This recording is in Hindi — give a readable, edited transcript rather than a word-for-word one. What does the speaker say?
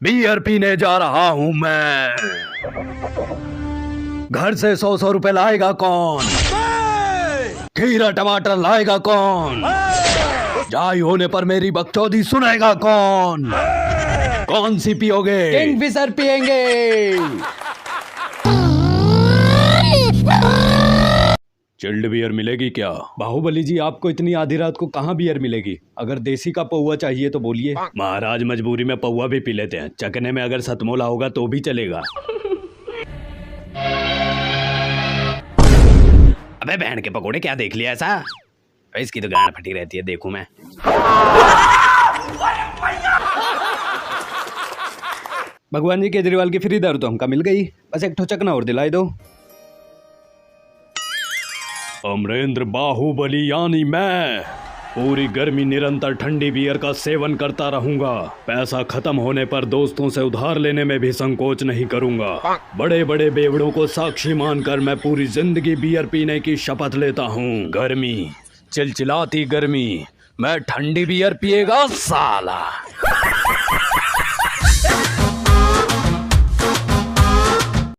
बियर पीने जा रहा हूँ मैं। घर से 100 रुपए लाएगा कौन? खीरा टमाटर लाएगा कौन? जाई होने पर मेरी बकचोदी सुनेगा कौन? कौन सी पियोगे? किंगफिशर पियेंगे। चिल्ड बियर मिलेगी क्या? बाहुबली जी, आपको इतनी आधी रात को कहाँ बियर मिलेगी? अगर देसी का पौवा चाहिए तो बोलिए। महाराज, मजबूरी में पौवा भी पी लेते हैं। चकने में अगर सतमोला होगा तो भी चलेगा। अबे बहन के पकोड़े, क्या देख लिया ऐसा? इसकी तो गांड फटी रहती है, देखूं मैं। भगवान जी, केजरीवाल की फ्री दारू तो हमका मिल गई, बस एक ठो चकना और दिलाई दो। अमरेंद्र बाहुबली यानी मैं पूरी गर्मी निरंतर ठंडी बियर का सेवन करता रहूंगा। पैसा खत्म होने पर दोस्तों से उधार लेने में भी संकोच नहीं करूंगा। बड़े बड़े बेवड़ों को साक्षी मानकर मैं पूरी जिंदगी बियर पीने की शपथ लेता हूँ। गर्मी, चिलचिलाती गर्मी, मैं ठंडी बियर पिएगा साला।